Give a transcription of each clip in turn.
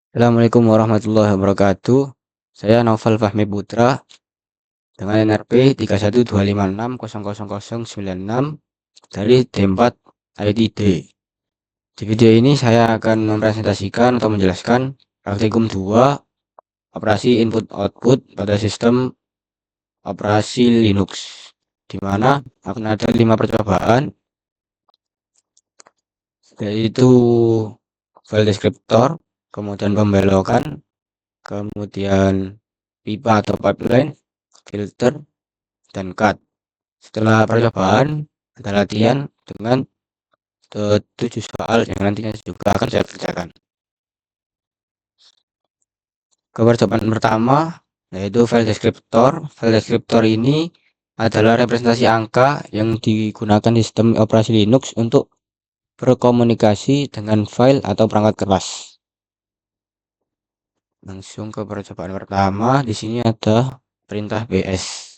Assalamualaikum warahmatullahi wabarakatuh. Saya Naufal Fahmi Putra dengan NRP 3125600096 dari D4 ITD. Di video ini saya akan mempresentasikan atau menjelaskan praktikum 2 operasi input output pada sistem operasi Linux, di mana akan ada 5 percobaan, yaitu file descriptor, kemudian pembelokan, kemudian pipa atau pipeline, filter, dan cut. Setelah percobaan, ada latihan dengan 7 soal yang nantinya juga akan saya kerjakan. Ke percobaan pertama, yaitu file descriptor. File descriptor ini adalah representasi angka yang digunakan di sistem operasi Linux untuk berkomunikasi dengan file atau perangkat keras. Langsung ke percobaan pertama, di sini ada perintah BS.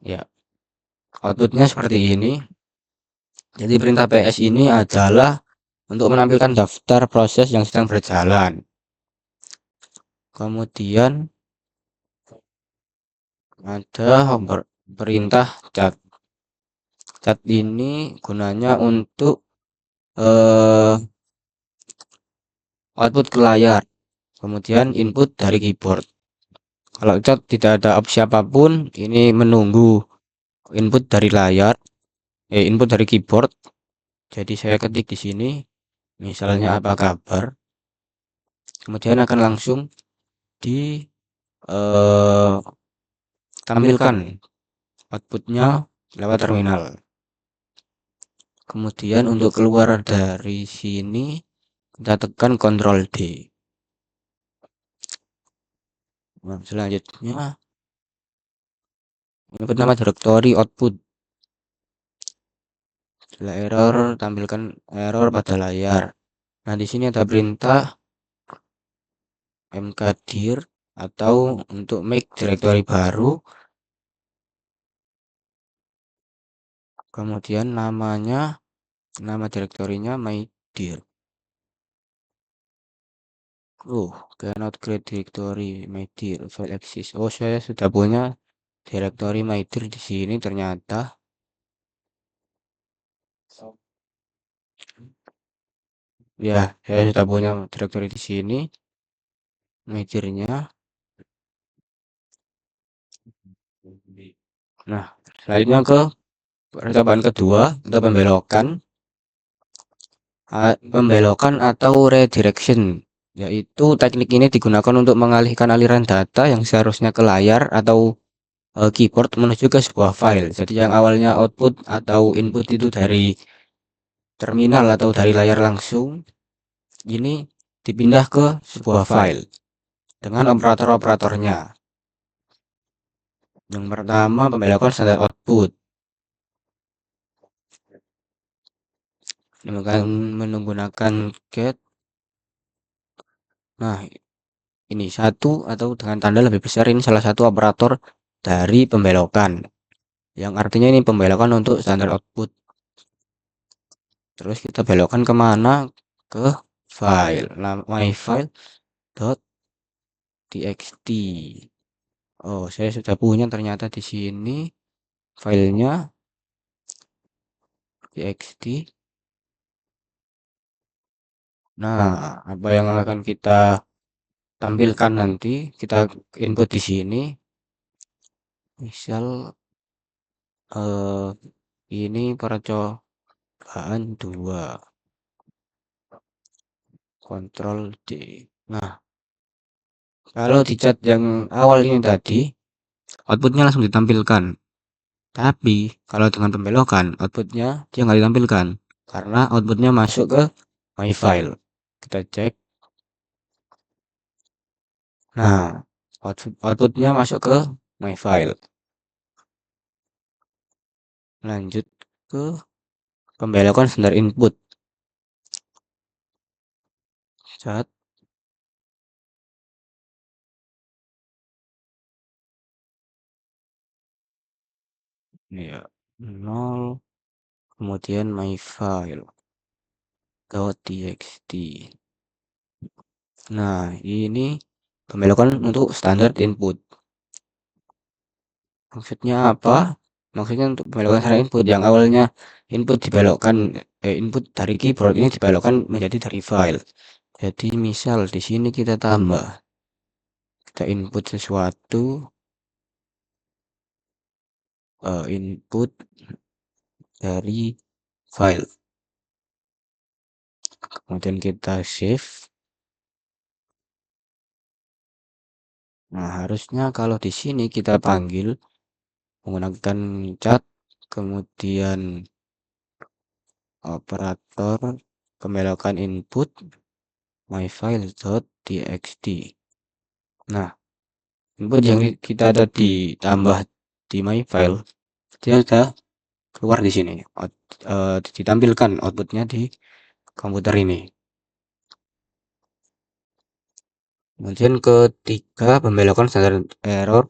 Ya, outputnya seperti ini. Jadi perintah PS ini adalah untuk menampilkan daftar proses yang sedang berjalan. Kemudian ada perintah cat. Cat ini gunanya untuk output ke layar, kemudian input dari keyboard. Kalau cat tidak ada opsi apapun, ini menunggu input dari layar, input dari keyboard. Jadi saya ketik di sini, misalnya apa kabar, kemudian akan langsung ditampilkan outputnya lewat terminal. Kemudian untuk keluar dari sini kita tekan Ctrl D. Nah, selanjutnya input nama directory output. Setelah error, tampilkan error pada layar. Nah, di sini ada perintah mkdir atau untuk make directory baru. Kemudian nama direktorinya mydir. Cannot create directory mydir file exist. Oh, saya sudah punya directory mydir di sini ternyata. Ya, saya sudah punya directory di sini. Mydirnya. Nah, selanjutnya ke percobaan kedua untuk pembelokan. Pembelokan atau redirection, yaitu teknik ini digunakan untuk mengalihkan aliran data yang seharusnya ke layar atau keyboard menuju ke sebuah file. Jadi yang awalnya output atau input itu dari terminal atau dari layar langsung, ini dipindah ke sebuah file dengan operator-operatornya. Yang pertama, pembelokan standar output. Menggunakan get. Nah, ini satu atau dengan tanda lebih besar, ini salah satu operator dari pembelokan, yang artinya ini pembelokan untuk standar output. Terus kita belokkan kemana? Ke file, my file.txt. Oh, saya sudah punya ternyata di sini filenya txt. Nah, apa yang akan kita tampilkan nanti, kita input di sini. Misal ini percobaan 2. Ctrl D. Nah, kalau di chat yang awal ini tadi, outputnya langsung ditampilkan. Tapi kalau dengan pembelokan, outputnya dia nggak ditampilkan karena outputnya masuk ke my file. Kita cek. Nah, outputnya masuk ke my file. Lanjut ke pembelokan standar input. Chat. Ya, 0. Kemudian my file.txt. Nah, ini pembelokan untuk standar input. Maksudnya apa? Maksudnya untuk pembelokan standar input yang awalnya input dibelokkan input dari keyboard ini dibelokkan menjadi dari file. Jadi misal di sini kita tambah, kita input sesuatu, input dari file. Kemudian kita save. Nah, harusnya kalau di sini kita panggil menggunakan cat, kemudian operator pembelokan input myfile.txt. Nah, input yang kita tadi tambah di myfile, dia sudah keluar di sini, ditampilkan outputnya di komputer ini. Kemudian ketiga, pembelokan standar error.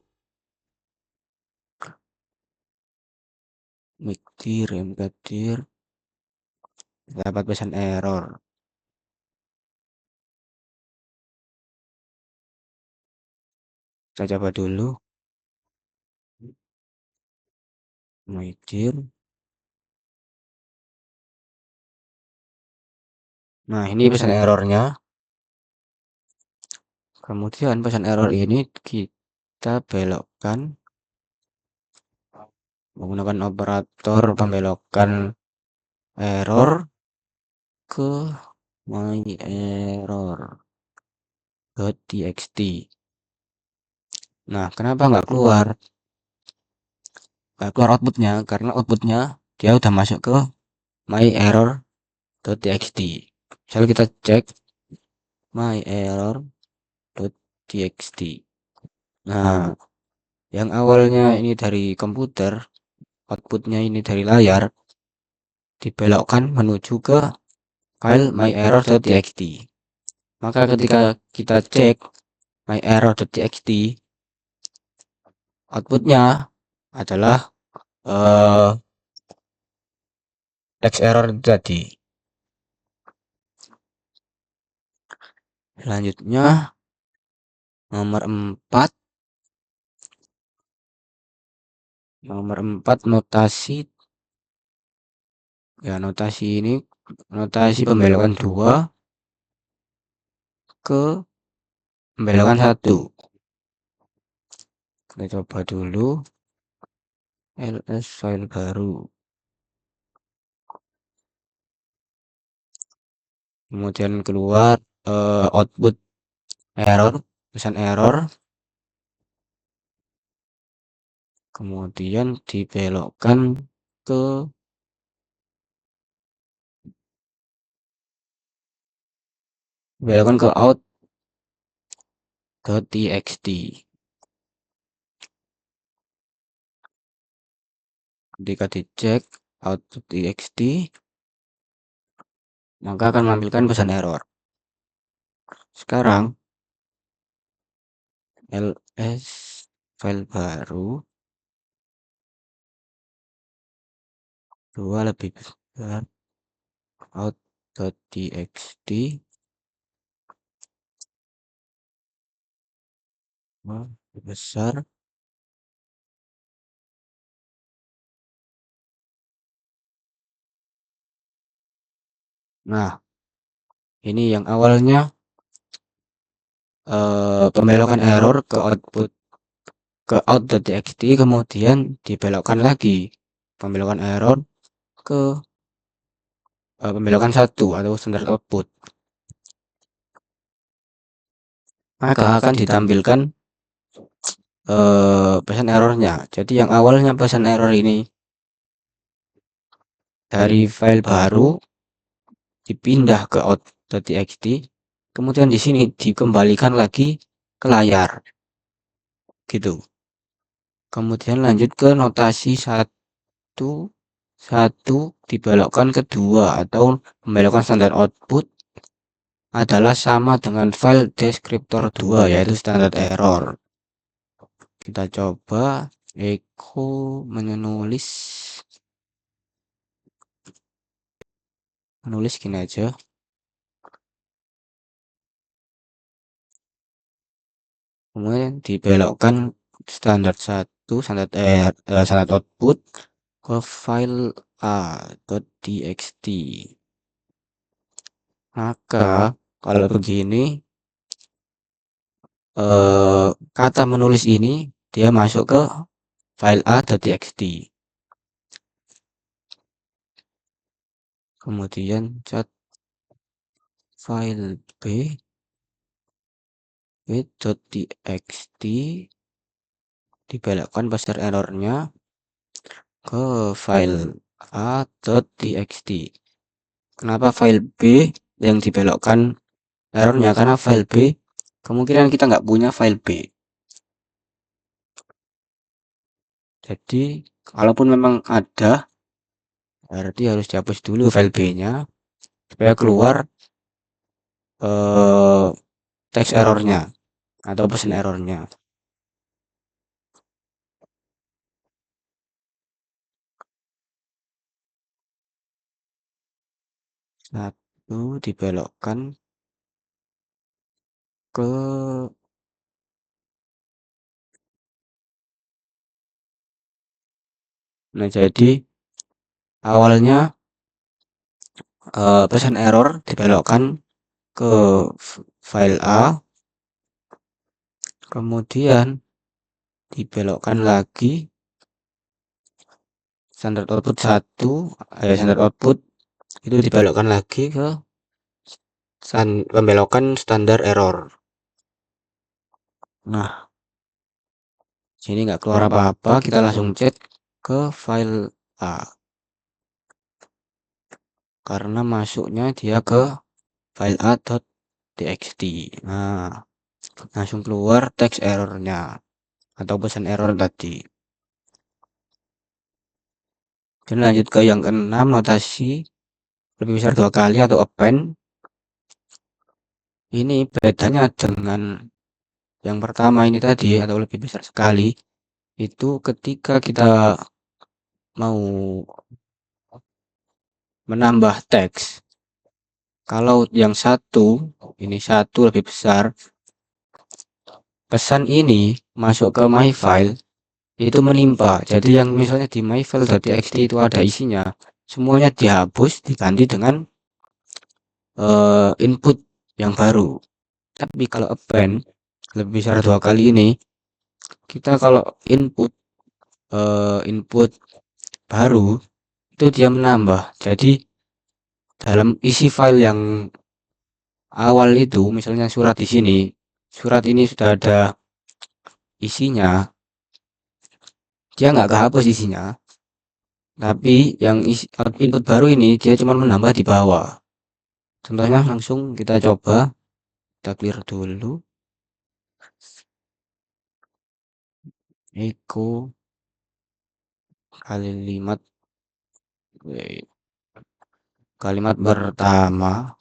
Miktir, mkdir, dapat pesan error. Saya coba dulu. Miktir. Nah, ini pesan errornya. Kemudian pesan error ini kita belokkan menggunakan operator pembelokan error ke myerror.txt. Nah, kenapa nggak keluar? Nggak keluar outputnya karena outputnya dia udah masuk ke myerror.txt. Misal kita cek myerror.txt. Nah, yang awalnya ini dari komputer, outputnya ini dari layar, dibelokkan menuju ke file myerror.txt. Maka ketika kita cek myerror.txt, outputnya adalah text error tadi. Selanjutnya nomor 4 notasi. Ya, notasi ini notasi pembelokan 2 ke pembelokan 1. Kita coba dulu ls file baru. Kemudian keluar output error, pesan error. Kemudian dibelokkan ke out.txt. Ketika dicek out.txt, maka akan menampilkan pesan error. Sekarang ls file baru 2 lebih besar out.txt lebih besar. Nah, ini yang awalnya pembelokan error ke output ke out.txt, kemudian dibelokkan lagi pembelokan error ke pembelokan 1 atau standard output. Maka akan ditampilkan pesan errornya. Jadi yang awalnya pesan error ini dari file baru dipindah ke out.txt, kemudian di sini dikembalikan lagi ke layar, gitu. Kemudian lanjut ke notasi 1 dibelokkan ke 2 atau pembelokan standar output adalah sama dengan file deskriptor 2, yaitu standar error. Kita coba echo menulis gini aja. kemudian dibelokkan standar satu, standar output ke file a.txt. Maka kalau begini, kata menulis ini dia masuk ke file a.txt. Kemudian cat file b.txt dibelokkan pasar errornya ke file a.txt. Kenapa file b yang dibelokkan errornya? Karena file b kemungkinan kita nggak punya file b. Jadi kalaupun memang ada, berarti harus dihapus dulu file b-nya supaya keluar teks errornya atau pesan errornya. Satu dibelokkan ke jadi awalnya pesan error dibelokkan ke file A, kemudian dibelokkan lagi standar output standar output itu dibelokkan lagi ke pembelokan standar error. Nah, sini nggak keluar apa-apa, kita langsung cek ke file A karena masuknya dia ke file a.txt. Nah, langsung keluar teks errornya atau pesan error tadi. Dan lanjut ke yang keenam, notasi lebih besar 2 kali atau append. Ini bedanya dengan yang pertama ini tadi atau lebih besar sekali, itu ketika kita mau menambah teks. Kalau yang satu, ini satu lebih besar, pesan ini masuk ke my file itu menimpa. Jadi yang misalnya di my file.txt itu ada isinya, semuanya dihapus diganti dengan input yang baru. Tapi kalau append lebih besar 2 kali ini, kita kalau input baru itu dia menambah. Jadi dalam isi file yang awal itu, misalnya surat di sini, surat ini sudah ada isinya, dia nggak kehapus isinya, tapi yang input baru ini dia cuma menambah di bawah. Contohnya langsung kita coba, kita clear dulu, echo kalimat pertama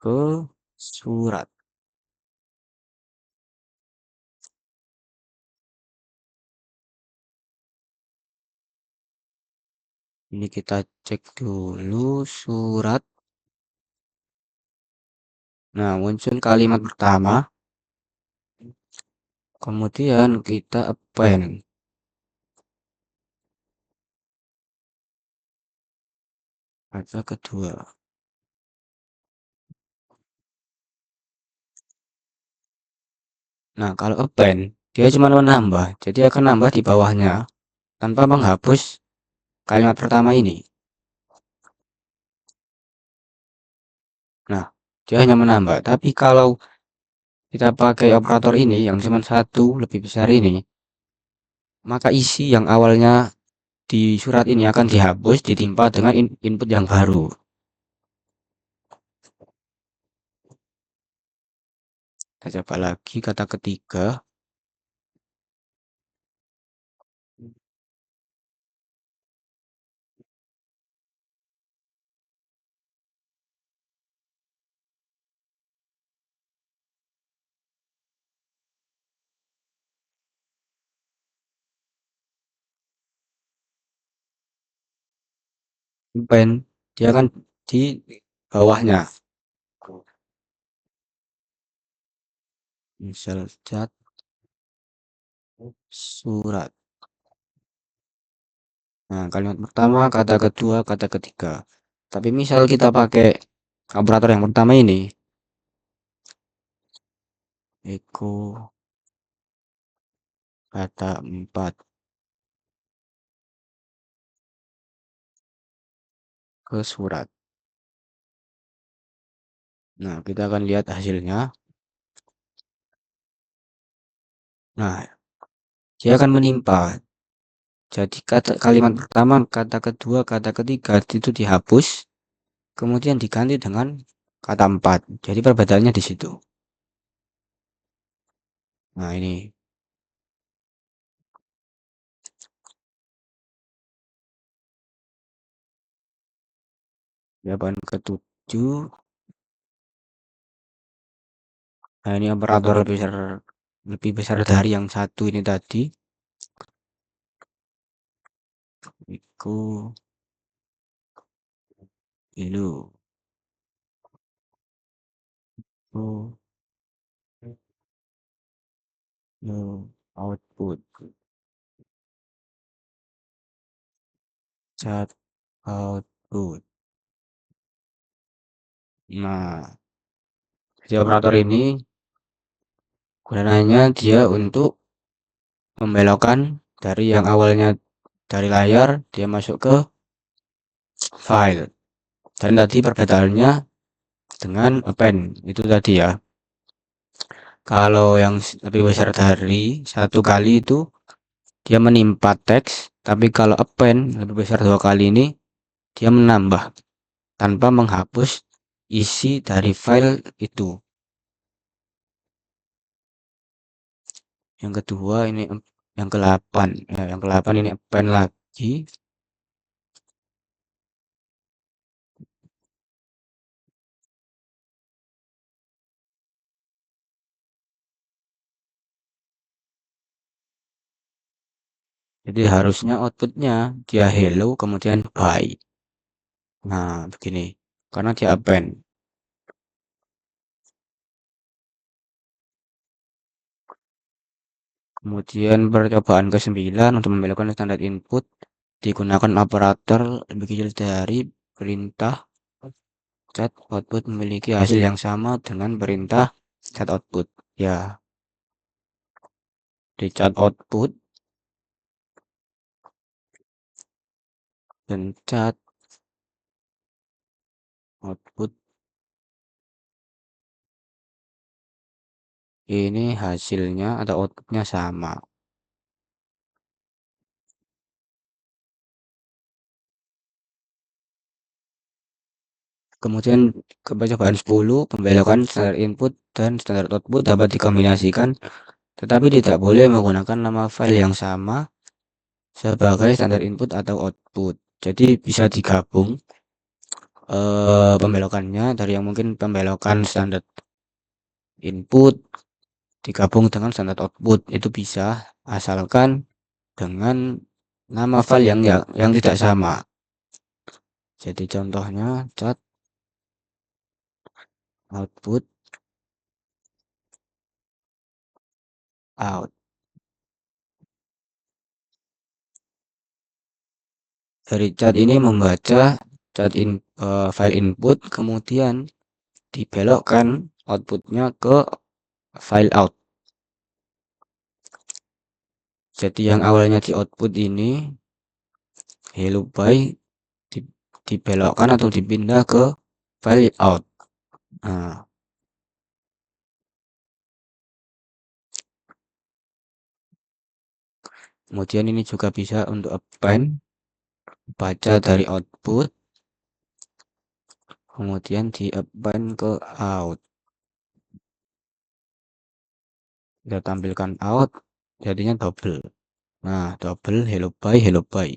ke surat. Ini kita cek dulu surat. Nah, muncul kalimat pertama, kemudian kita append. Kata kedua. Nah, kalau append, dia cuma menambah, jadi akan nambah di bawahnya tanpa menghapus kalimat pertama ini. Nah, dia hanya menambah. Tapi kalau kita pakai operator ini yang cuma satu lebih besar ini, maka isi yang awalnya di surat ini akan dihapus ditimpa dengan input yang baru. Kita coba lagi kata ketiga. Append, dia kan di bawahnya. Misal cat, surat. Nah, kalimat pertama, kata kedua, kata ketiga. Tapi misal kita pakai operator yang pertama ini, Eko, kata empat, ke surat. Nah, kita akan lihat hasilnya. Nah, dia akan menimpa. Jadi kata kalimat pertama, kata kedua, kata ketiga itu dihapus, kemudian diganti dengan kata empat. Jadi perbedaannya di situ. Nah, ini jawaban ketujuh. Nah, ini operator lebih besar dari yang satu ini tadi. Iku, ilu, oh, no, output, chat, output. Nah, si operator ini gunanya dia untuk membelokkan dari yang awalnya dari layar dia masuk ke file. Dan tadi perbedaannya dengan append itu tadi ya. Kalau yang lebih besar dari satu kali itu dia menimpa teks, tapi kalau append lebih besar dua kali ini dia menambah tanpa menghapus isi dari file itu. Yang kedua ini yang ke-8. Ya, yang ke-8 ini append lagi. Jadi harusnya outputnya dia hello kemudian bye. Nah, begini. Karena dia append. Kemudian percobaan ke-9 untuk membelokkan standar input digunakan operator lebih kecil dari perintah cat output memiliki hasil yang sama dengan perintah cat output. Ya, di cat output dan cat output ini hasilnya atau outputnya sama. Kemudian ke percobaan 10, pembelokan standar input dan standar output dapat dikombinasikan, tetapi tidak boleh menggunakan nama file yang sama sebagai standar input atau output. Jadi bisa digabung pembelokannya dari yang mungkin pembelokan standar input digabung dengan standar output itu bisa asalkan dengan nama file yang tidak sama. Jadi contohnya cat output out. Dari cat ini membaca file input kemudian dibelokkan outputnya ke file out. Jadi yang awalnya di output ini hello by dibelokkan atau dipindah ke file out. Nah, kemudian ini juga bisa untuk append baca dari output kemudian di append ke out. Kita tampilkan out jadinya double. Nah, double hello by hello by.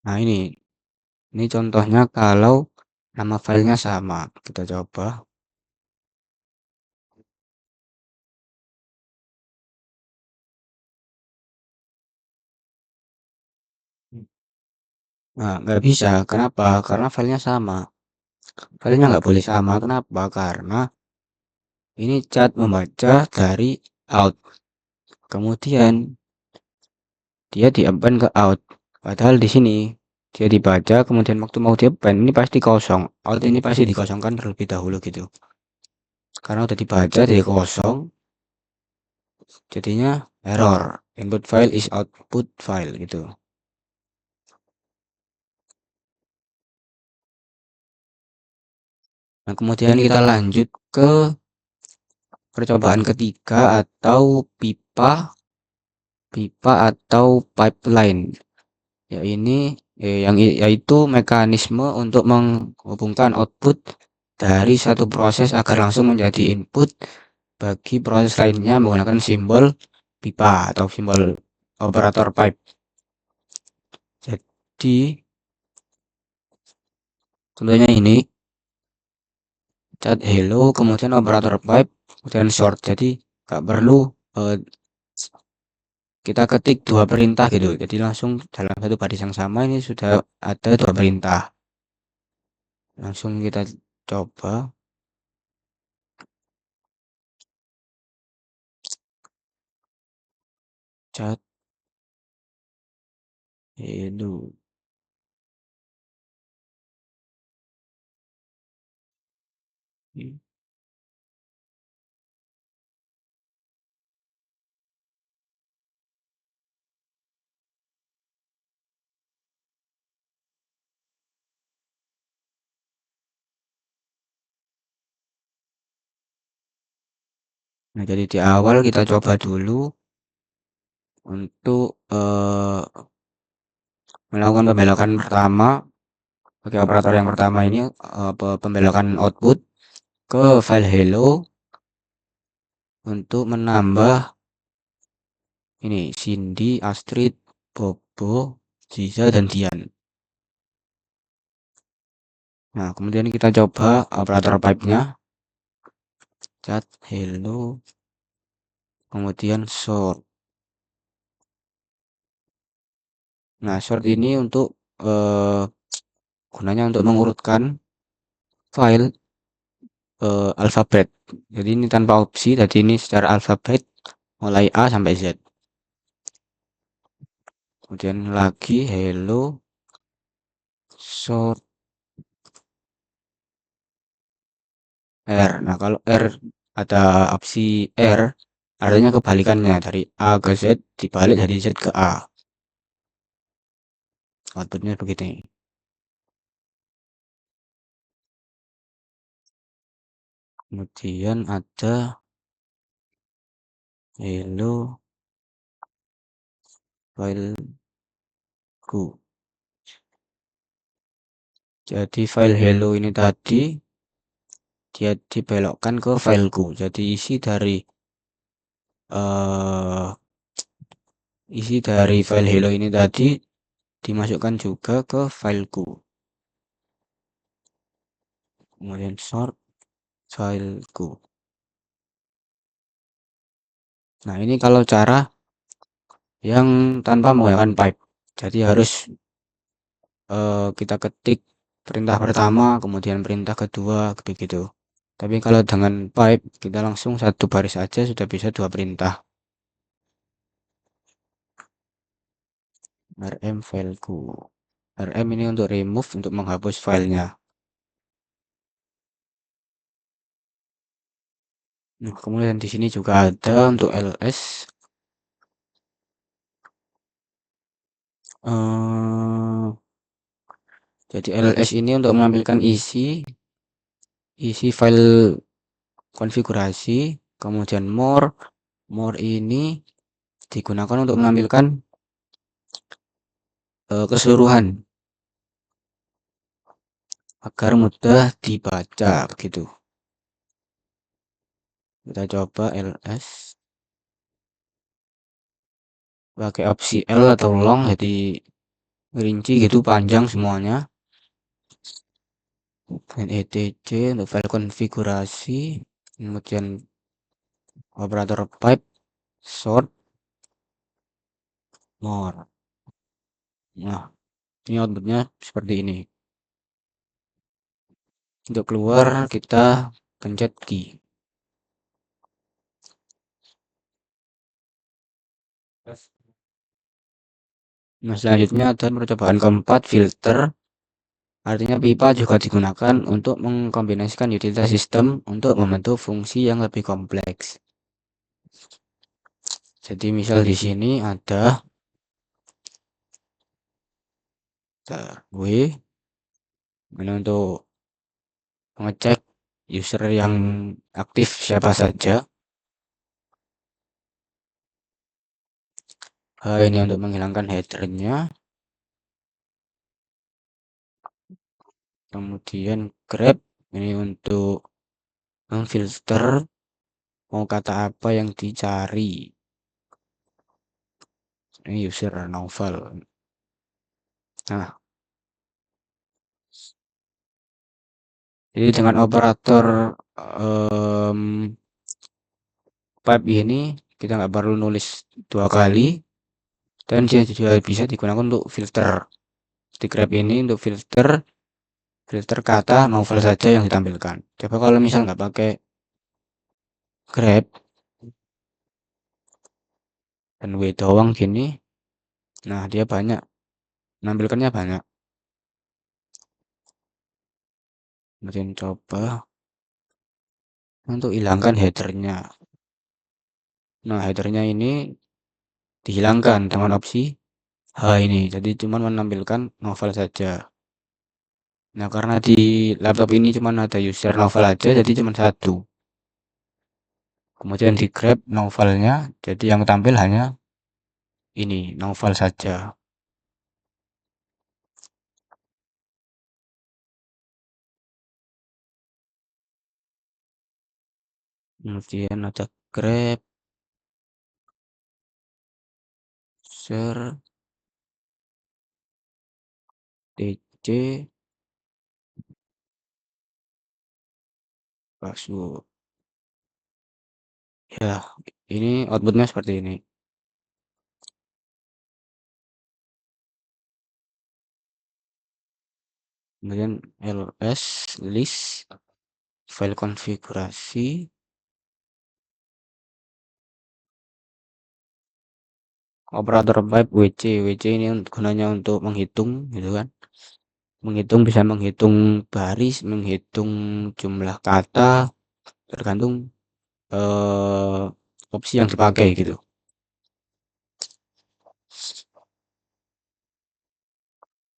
Nah, ini contohnya kalau nama filenya sama. Kita coba. Nah, nggak bisa. Kenapa? Karena filenya sama. Filenya nggak boleh sama. Kenapa? Karena ini chat membaca dari out. Kemudian dia di-append ke out. Padahal di sini dia dibaca, kemudian waktu mau di-append ini pasti kosong. Out ini pasti dikosongkan terlebih dahulu gitu. Karena udah dibaca jadi kosong, jadinya error. Input file is output file gitu. Nah, kemudian kita lanjut ke percobaan ketiga atau pipa atau pipeline. Ya ini yaitu mekanisme untuk menghubungkan output dari satu proses agar langsung menjadi input bagi proses lainnya menggunakan simbol pipa atau simbol operator pipe. Jadi contohnya ini chat hello kemudian operator pipe kemudian short. Jadi nggak perlu eh, kita ketik dua perintah gitu. Jadi langsung dalam satu baris yang sama ini sudah ada dua perintah. Langsung kita coba chat hello. Nah, jadi di awal kita coba dulu untuk melakukan pembelokan pertama bagi operator yang pertama ini pembelokan output ke file hello untuk menambah ini Cindy, Astrid, Bobo, Ziza dan Dian. Nah, kemudian kita coba operator pipe-nya chat hello kemudian sort. Nah, sort ini untuk gunanya untuk mengurutkan file alfabet. Jadi ini tanpa opsi, jadi ini secara alfabet mulai A sampai Z. Kemudian lagi hello sort R. Nah, kalau R ada opsi R, artinya kebalikannya dari A ke Z dibalik dari Z ke A. Outputnya begitu. Kemudian ada hello fileku. Jadi file hello ini tadi dia dibelokkan ke fileku. Jadi eh, isi dari file hello ini tadi dimasukkan juga ke fileku. Kemudian sort fileku. Nah, ini kalau cara yang tanpa menggunakan pipe. Jadi harus kita ketik perintah pertama, kemudian perintah kedua, begitu. Tapi kalau dengan pipe, kita langsung satu baris aja sudah bisa dua perintah. rm fileku. Rm ini untuk remove, untuk menghapus filenya. Nah, kemudian di sini juga ada untuk ls. Jadi ls ini untuk menampilkan isi file konfigurasi, kemudian more ini digunakan untuk menampilkan keseluruhan agar mudah dibaca begitu. Kita coba ls pakai opsi L atau long, jadi rinci gitu panjang semuanya. Dan etc untuk file konfigurasi, kemudian operator pipe sort more. Nah, Ini outputnya seperti ini. Untuk keluar kita pencet key. Nah, selanjutnya ada percobaan keempat, filter. Artinya pipa juga digunakan untuk mengkombinasikan utilitas sistem untuk membentuk fungsi yang lebih kompleks. Jadi misal di sini ada W, ini untuk mengecek user yang aktif siapa saja. Ini untuk menghilangkan headernya. Kemudian grab ini untuk memfilter mau kata apa yang dicari. Ini user novel. Nah, jadi dengan operator pipe ini kita nggak perlu nulis dua kali, dan dia juga bisa digunakan untuk filter. Di grab ini untuk filter kata novel saja yang ditampilkan. Coba kalau misal nggak pakai grab dan W doang gini, nah dia banyak, menampilkannya banyak. Kemudian coba untuk hilangkan headernya. Nah, headernya ini dihilangkan dengan opsi H ini. Jadi cuma menampilkan novel saja. Nah, karena di laptop ini cuma ada user novel aja, jadi cuma satu. Kemudian di grab novelnya, jadi yang tampil hanya ini, novel saja. Kemudian ada grab, share, dc, password. Ya, ini outputnya seperti ini. Kemudian ls list file konfigurasi, operator pipe wc ini gunanya untuk menghitung gitu kan, bisa menghitung baris, menghitung jumlah kata, tergantung opsi yang dipakai gitu.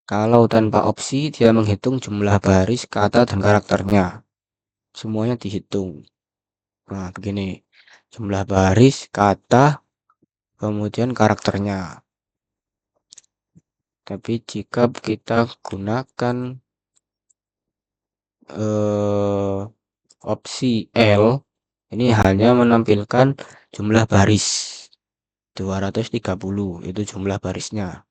Kalau tanpa opsi dia menghitung jumlah baris, kata, dan karakternya, semuanya dihitung. Nah, begini, jumlah baris, kata, kemudian karakternya. Tapi jika kita gunakan opsi L, ini hanya menampilkan jumlah baris 230, itu jumlah barisnya.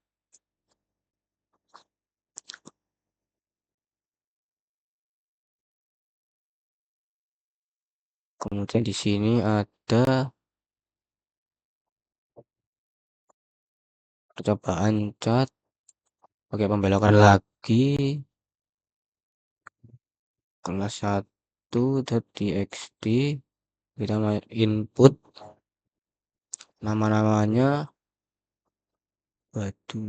Kemudian di sini ada percobaan cat pakai pembelokan lagi, kelas 1.txt, kita input nama-namanya batu,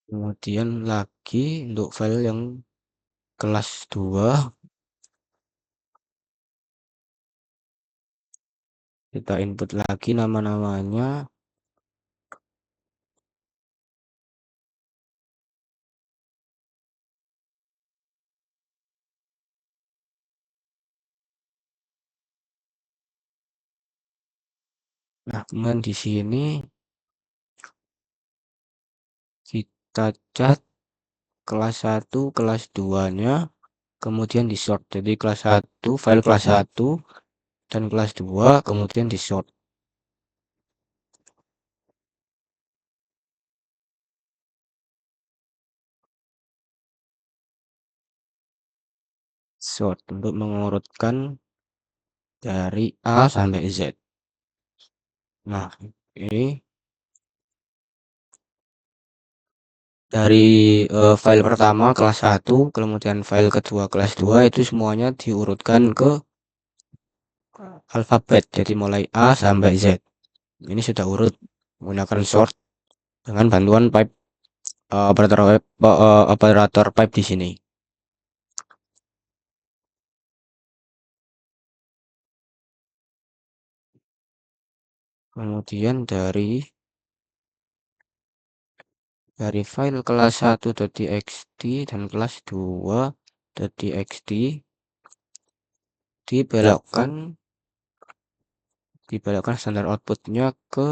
kemudian lagi untuk file yang kelas 2 kita input lagi nama-namanya. Nah, kemudian di sini kita cat kelas 1, kelas 2-nya, kemudian di sort. Jadi kelas 1, file kelas 1 dan kelas 2 kemudian di sort. Sort untuk mengurutkan dari A sampai Z. Nah, ini dari file pertama kelas 1, kemudian file kedua kelas 2 itu semuanya diurutkan ke alfabet. Jadi mulai A sampai Z. Ini sudah urut menggunakan sort dengan bantuan pipe operator pipe di sini. Kemudian dari file kelas 1.txt dan kelas 2.txt dibelokkan standar outputnya ke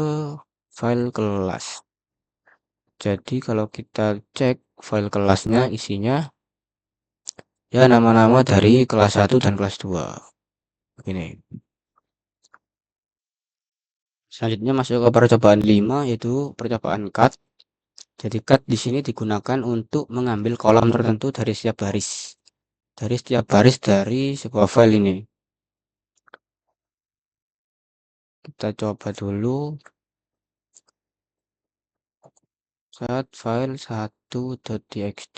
file kelas. Jadi kalau kita cek file kelasnya isinya ya nama-nama dari kelas 1 dan kelas 2. Begini. Selanjutnya masuk ke percobaan 5 yaitu percobaan cut. Jadi cut di sini digunakan untuk mengambil kolom tertentu dari setiap baris. Dari setiap baris dari sebuah file ini. Kita coba dulu. Saat file 1.txt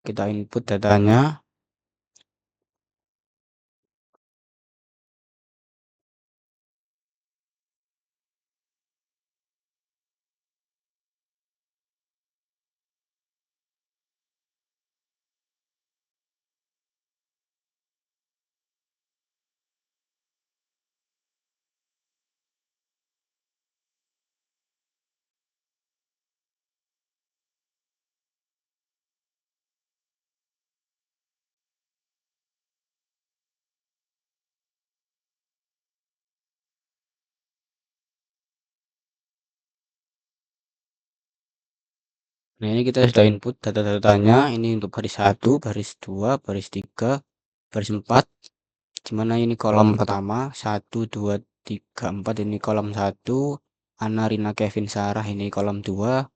kita input datanya. Nah, ini kita sudah input data-datanya. Ini untuk baris 1, baris 2, baris 3, baris 4. Dimana ini kolom pertama 1, 2, 3, 4. Ini kolom 1. Ana Rina Kevin Sarah ini kolom 2.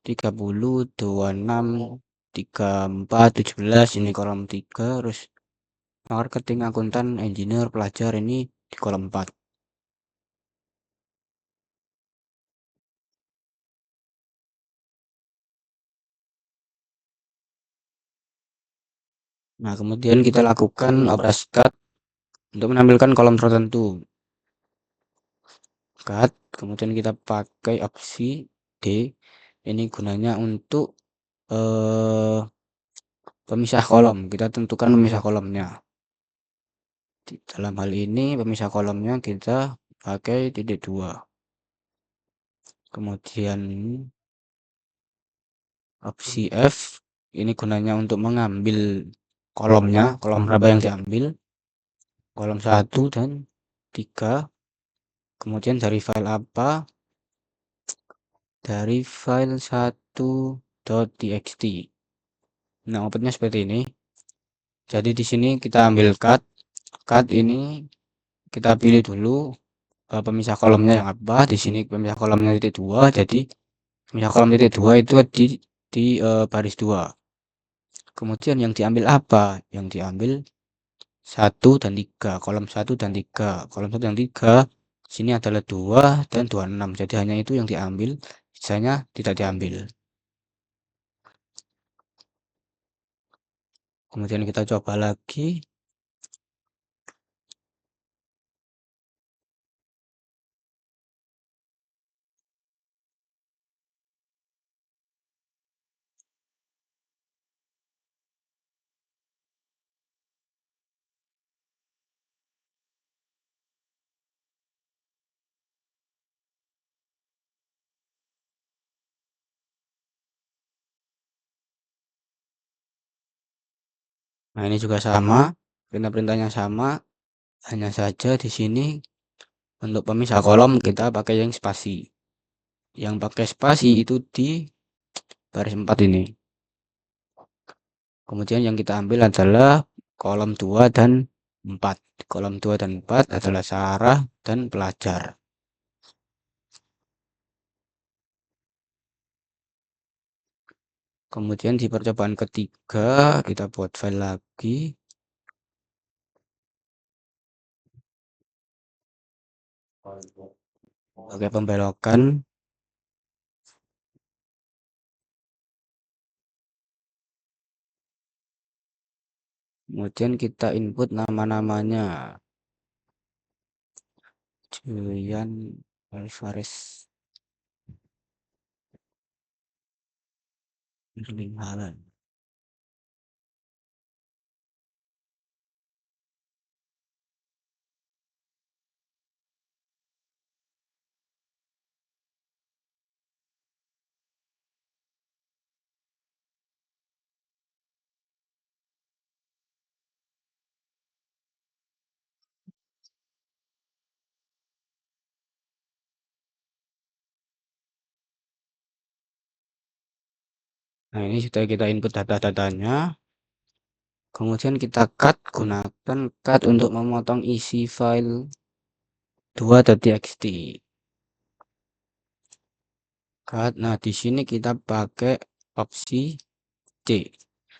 30, 26, 34, 17 ini kolom 3. Terus marketing akuntan engineer pelajar ini di kolom 4. Nah, kemudian kita lakukan operasi cut untuk menampilkan kolom tertentu. Cut, kemudian kita pakai opsi D. Ini gunanya untuk pemisah kolom. Kita tentukan pemisah kolomnya. Di dalam hal ini pemisah kolomnya kita pakai titik 2. Kemudian opsi F. Ini gunanya untuk mengambil kolomnya, kolom berapa yang diambil. Kolom 1 dan 3. Kemudian dari file apa? Dari file 1.txt. Nah, outputnya seperti ini. Jadi di sini kita ambil cut. Cut ini kita pilih dulu pemisah kolomnya yang apa. Di sini pemisah kolomnya titik 2. Jadi pemisah kolom titik 2 itu di baris 2. Kemudian yang diambil apa? Yang diambil 1 dan 3. Kolom 1 dan 3. Kolom 1 dan 3. Sini adalah 2 dan 26. Jadi hanya itu yang diambil. Sisanya tidak diambil. Kemudian kita coba lagi. Nah, ini juga sama. Perintah-perintahnya sama. Hanya saja di sini untuk pemisah kolom kita pakai yang spasi. Yang pakai spasi itu di baris 4 ini. Kemudian yang kita ambil adalah kolom 2 dan 4. Kolom 2 dan 4 adalah Sarah dan pelajar. Kemudian di percobaan ketiga kita buat file lagi. Pakai pembelokan. Kemudian kita input nama-namanya. Julian Alvarez Erling Haaland. Nah, ini sudah kita input data-datanya. Kemudian kita gunakan cut untuk memotong isi file 2.txt. Cut. Nah, di sini kita pakai opsi C.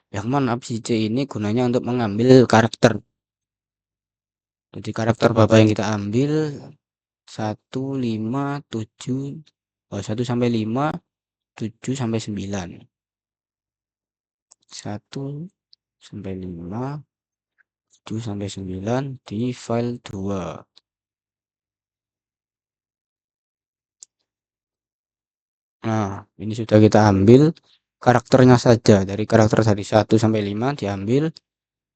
Yang mana opsi C ini gunanya untuk mengambil karakter. Jadi karakter Bapak yang kita ambil 1, 5, 7, 1 sampai 5, 7 sampai 9. 1 sampai 5, 7 sampai 9 di file 2. Nah, ini sudah kita ambil karakternya saja. Dari karakter tadi 1 sampai 5 diambil,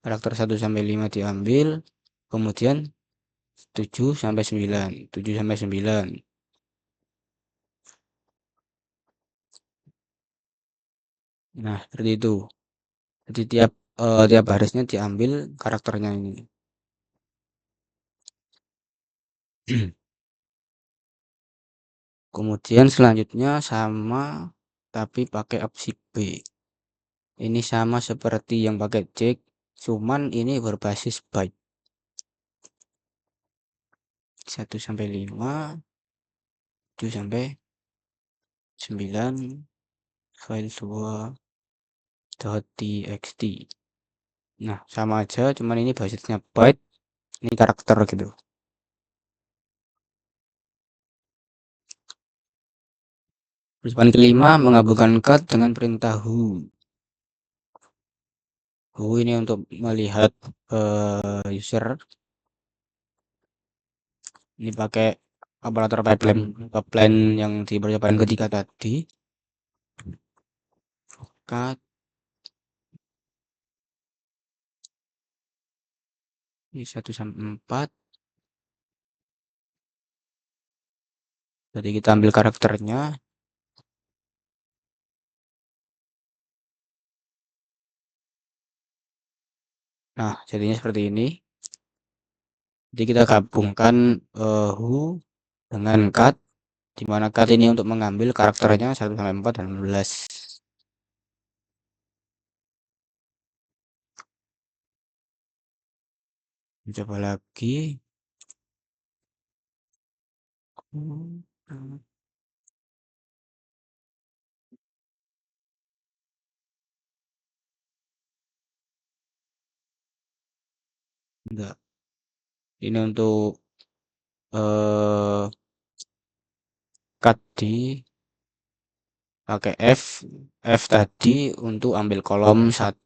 karakter 1 sampai 5 diambil, kemudian 7 sampai 9, 7 sampai 9. Nah, seperti itu. Jadi tiap barisnya diambil karakternya ini. Kemudian selanjutnya sama tapi pakai opsi B. Ini sama seperti yang pakai check, cuman ini berbasis byte. 1 sampai 5, 7 sampai 9, file 2.txt. Nah, sama aja, cuman ini basisnya byte, ini karakter gitu. Percobaan kelima, mengabulkan cut dengan perintah who. Who ini untuk melihat user. Ini pakai operator pipeline yang di percobaan ketiga tadi. Cut. Ini 1 sampai 4. Jadi kita ambil karakternya. Nah, jadinya seperti ini. Jadi kita gabungkan who dengan cut, di mana cut ini untuk mengambil karakternya 1 sampai 4 dan 16. Coba lagi. Enggak. Ini untuk cut di pakai F tadi untuk ambil kolom 1.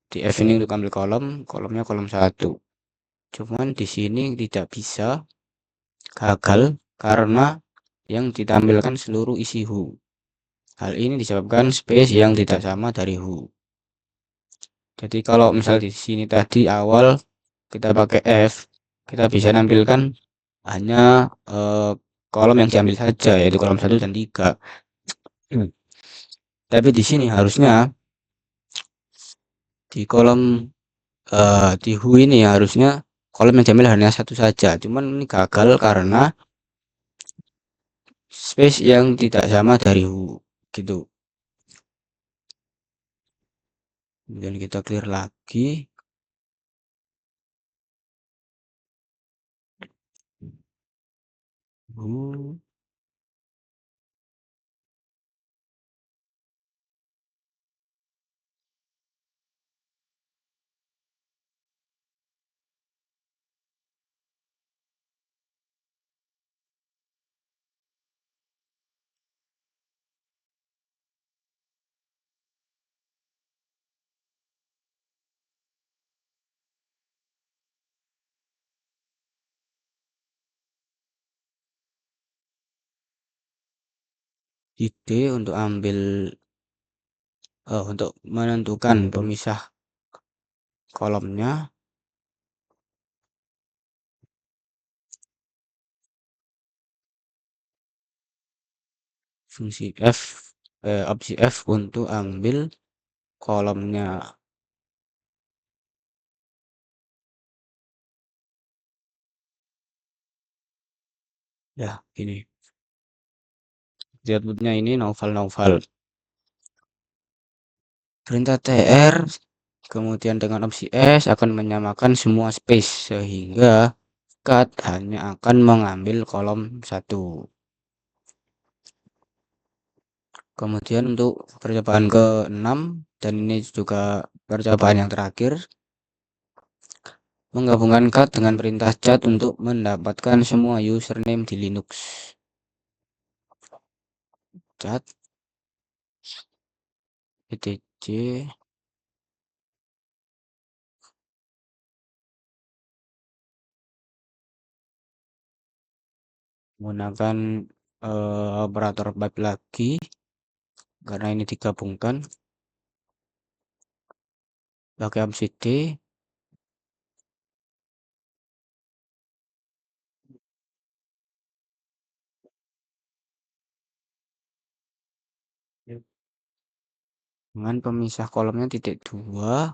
Di F ini untuk ambil kolomnya kolom 1. Cuman di sini tidak bisa, gagal karena yang ditampilkan seluruh isi who. Hal ini disebabkan space yang tidak sama dari who. Jadi kalau misal di sini tadi awal kita pakai F, kita bisa nampilkan hanya kolom yang diambil saja, yaitu kolom 1 dan 3. Tapi di sini harusnya di kolom di who ini harusnya kolom yang diambil hanya 1 saja. Cuman ini gagal karena space yang tidak sama dari who gitu. Kemudian kita clear lagi. Uh, ide untuk menentukan pemisah kolomnya, opsi F untuk ambil kolomnya. Ya, ini. Outputnya ini novel-novel. Perintah tr, kemudian dengan opsi S akan menyamakan semua space, sehingga cut hanya akan mengambil kolom 1. Kemudian untuk percobaan ke-6, dan ini juga percobaan yang terakhir, menggabungkan cut dengan perintah cat untuk mendapatkan semua username di Linux. Cat etc menggunakan operator pipe lagi karena ini digabungkan pakai opsi D. Dengan pemisah kolomnya titik 2,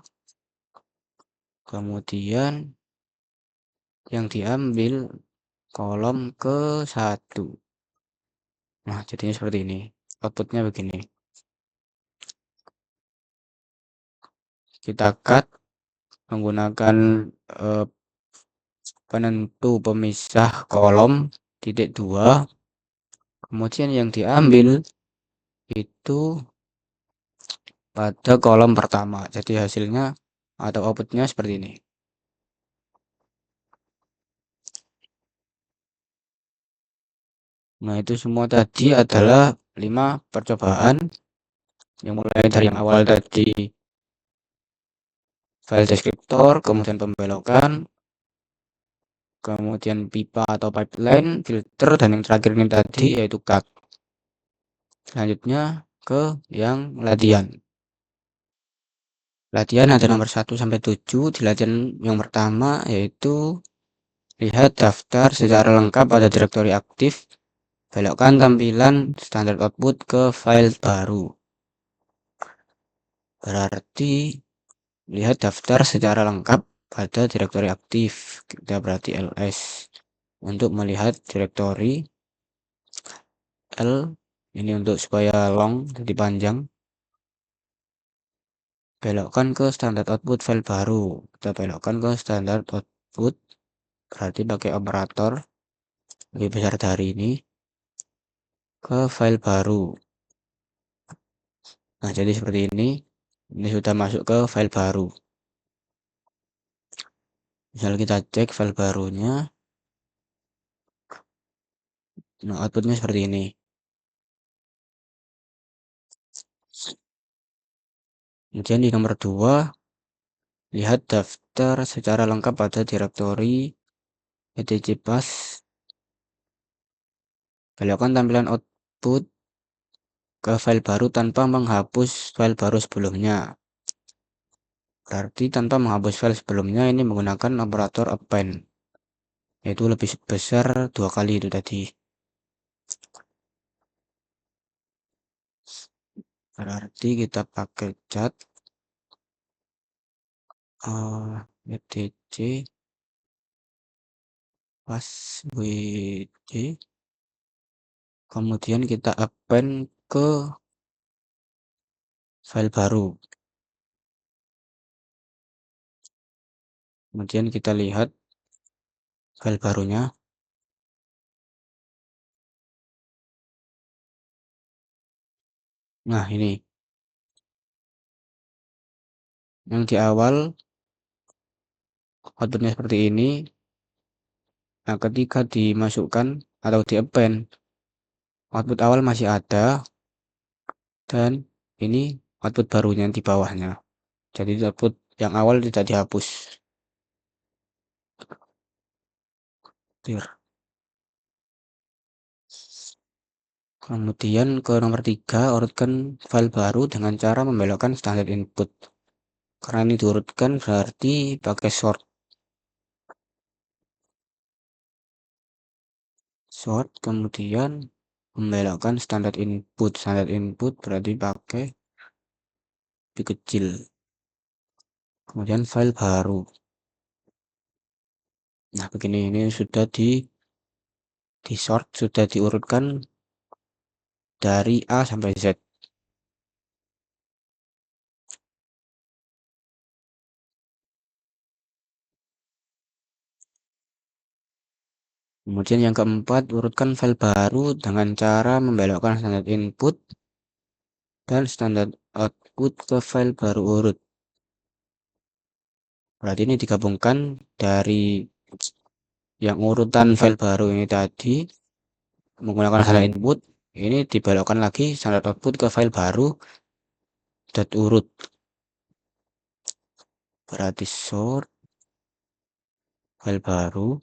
kemudian yang diambil kolom ke 1. Nah, jadinya seperti ini. Outputnya begini. Kita cut menggunakan eh, penentu pemisah kolom titik 2. Kemudian yang diambil itu pada kolom pertama. Jadi hasilnya atau outputnya seperti ini. Nah, itu semua tadi adalah 5 percobaan yang mulai dari yang awal tadi file deskriptor, kemudian pembelokan, kemudian pipa atau pipeline, filter, dan yang terakhir ini tadi yaitu cut. Selanjutnya ke yang latihan. Latihan ada nomor 1 sampai 7. Di latihan yang pertama yaitu lihat daftar secara lengkap pada direktori aktif. Belokkan tampilan standar output ke file baru. Berarti lihat daftar secara lengkap pada direktori aktif. Kita berarti ls. Untuk melihat direktori L, ini untuk supaya long jadi panjang. Belokkan ke standar output file baru. Kita belokkan ke standar output, berarti pakai operator lebih besar dari ini, ke file baru. Nah, jadi seperti ini. Ini sudah masuk ke file baru. Misal kita cek file barunya. Nah, outputnya seperti ini. Kemudian di nomor 2, lihat daftar secara lengkap pada direktori etc pass. Belokkan tampilan output ke file baru tanpa menghapus file baru sebelumnya. Berarti tanpa menghapus file sebelumnya ini menggunakan operator append, yaitu lebih besar 2 kali itu tadi. Berarti kita pakai cat etc pas wd, kemudian kita append ke file baru. Kemudian kita lihat file barunya. Nah, ini yang di awal outputnya seperti ini. Nah, ketika dimasukkan atau di append, output awal masih ada dan ini output barunya di bawahnya. Jadi output yang awal tidak dihapus. Kemudian ke nomor 3, urutkan file baru dengan cara membelokkan standar input. Karena ini diurutkan berarti pakai sort. Sort kemudian membelokkan standar input. Standar input berarti pakai lebih kecil. Kemudian file baru. Nah, begini ini sudah di sort, sudah diurutkan dari A sampai Z. Kemudian yang keempat, urutkan file baru dengan cara membelokkan standar input dan standar output ke file baru urut. Berarti ini digabungkan dari yang urutan file baru ini tadi menggunakan standar input, ini dibelokkan lagi standar output ke file baru dot urut. Berarti sort file baru.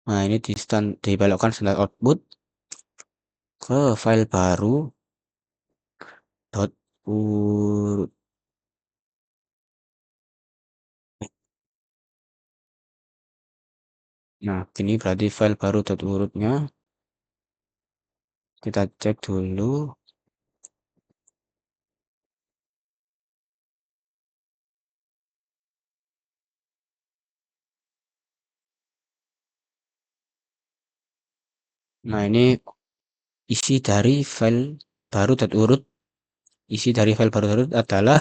Nah, ini dibelokkan standar output ke file baru dot urut. Nah, ini berarti file baru dot urutnya. Kita cek dulu. Nah, ini isi dari file baru dot urut. Isi dari file baru dot urut adalah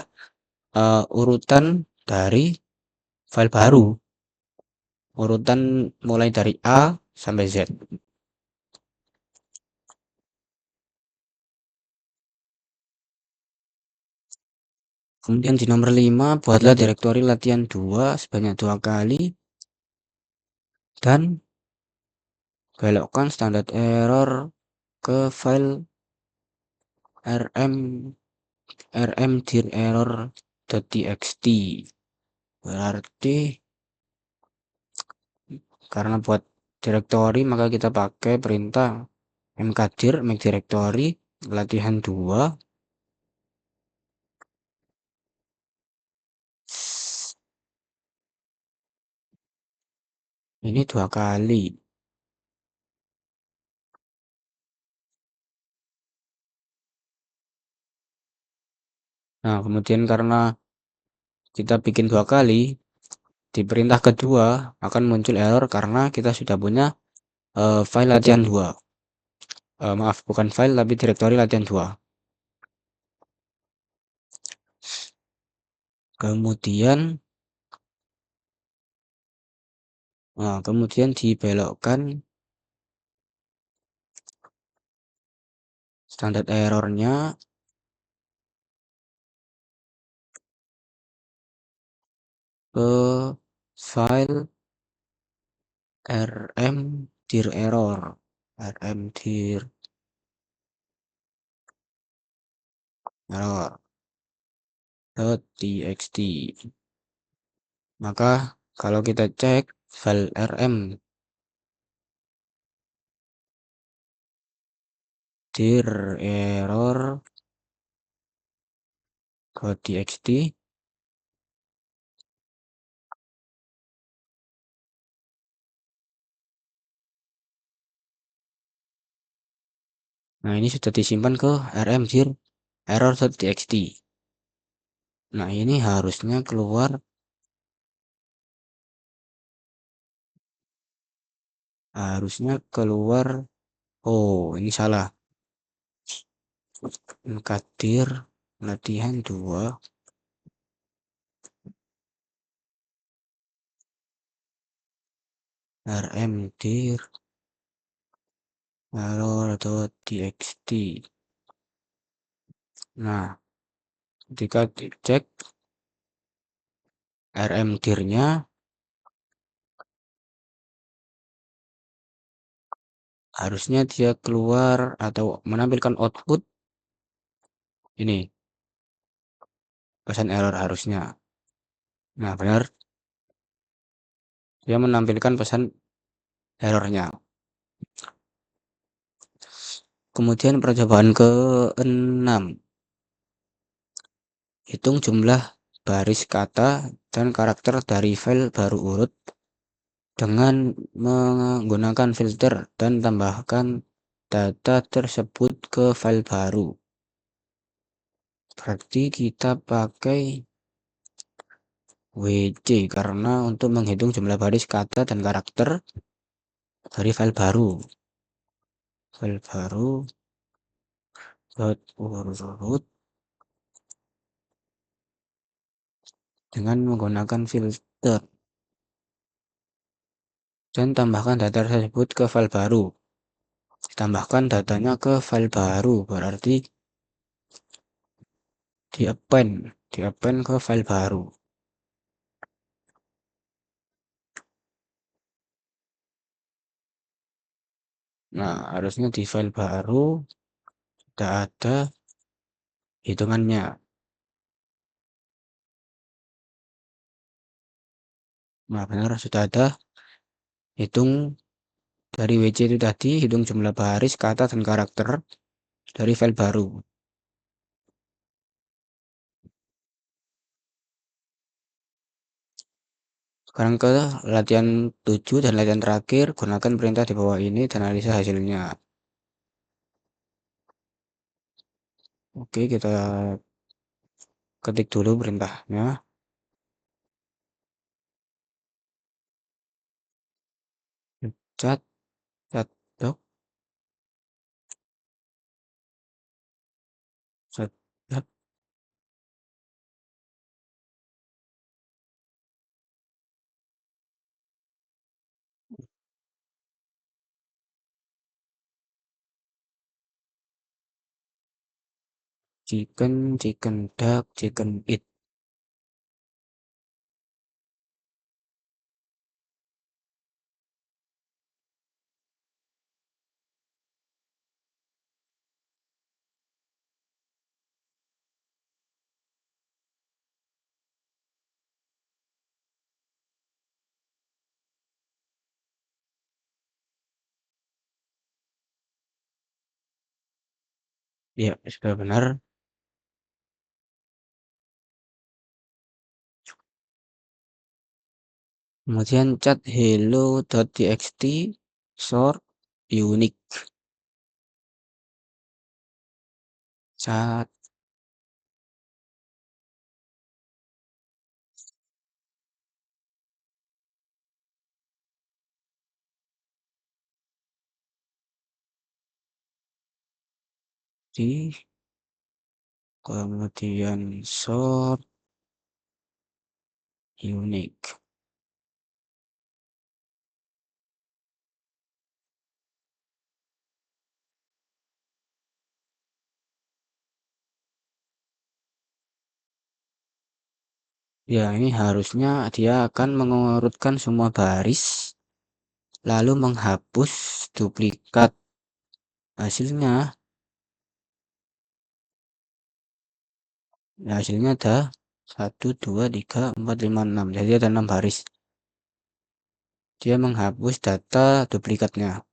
urutan dari file baru. Urutan mulai dari A sampai Z. Kemudian di nomor 5, buatlah direktori latihan 2 sebanyak 2 kali dan belokkan standar error ke file rm-dir-error.txt. Berarti karena buat direktori maka kita pakai perintah mkdir make directory latihan 2. Ini 2 kali. Nah, kemudian karena kita bikin 2 kali, di perintah kedua akan muncul error karena kita sudah punya file latihan 2. Maaf, bukan file tapi direktori latihan 2. Kemudian dibelokkan standar errornya ke file rm-dir error.txt. Maka kalau kita cek file rm-dir error.txt, nah ini sudah disimpan ke rm-dir error.txt. Nah, ini harusnya keluar oh ini salah. Mkdir latihan 2 rmdir error.txt. Nah, ketika dicek rmdir-nya, harusnya dia keluar atau menampilkan output ini, pesan error harusnya. Nah, benar, dia menampilkan pesan errornya. Kemudian percobaan ke-6, hitung jumlah baris kata dan karakter dari file baru urut dengan menggunakan filter dan tambahkan data tersebut ke file baru. Berarti kita pakai WC karena untuk menghitung jumlah baris kata dan karakter dari file baru. File baru urut dengan menggunakan filter dan tambahkan data tersebut ke file baru. Ditambahkan datanya ke file baru, berarti di-append ke file baru. Nah, harusnya di file baru sudah ada hitungannya. Nah, benar, sudah ada hitung dari WC itu tadi, hitung jumlah baris, kata, dan karakter dari file baru. Sekarang ke latihan 7 dan latihan terakhir, gunakan perintah di bawah ini dan analisa hasilnya. Oke, kita ketik dulu perintahnya. Cat, cat, dok, cat, cat, chicken, chicken, duck, chicken, eat. Ya, sudah benar. Kemudian cat hello.txt sort unique. Cat di kemudian sort unique. Ya, ini harusnya dia akan mengurutkan semua baris, lalu menghapus duplikat. Hasilnya, hasilnya ada 1, 2, 3, 4, 5, 6. Jadi ada 6 baris. Dia menghapus data duplikatnya.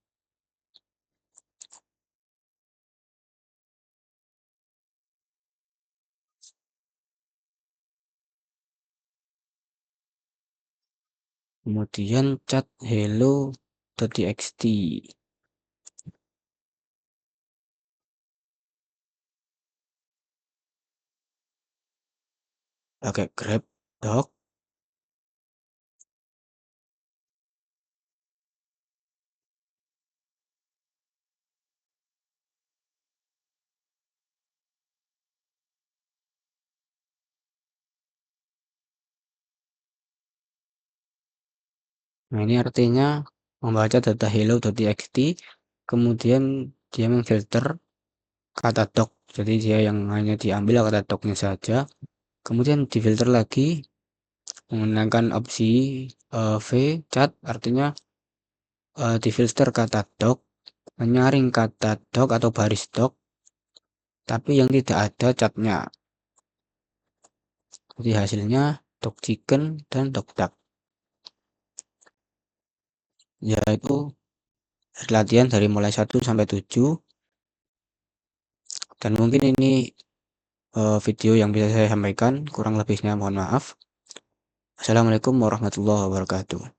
Kemudian cat hello.txt. Pakai grep doc. Nah, ini artinya membaca data hello.txt, kemudian dia memfilter kata dok. Jadi dia yang hanya diambil kata doknya saja. Kemudian difilter lagi menggunakan opsi V cat, artinya difilter kata dok, menyaring kata dok atau baris dok, tapi yang tidak ada catnya. Jadi hasilnya dog chicken dan dog duck. Yaitu latihan dari mulai 1 sampai 7. Dan mungkin ini video yang bisa saya sampaikan, kurang lebihnya mohon maaf. Assalamualaikum warahmatullahi wabarakatuh.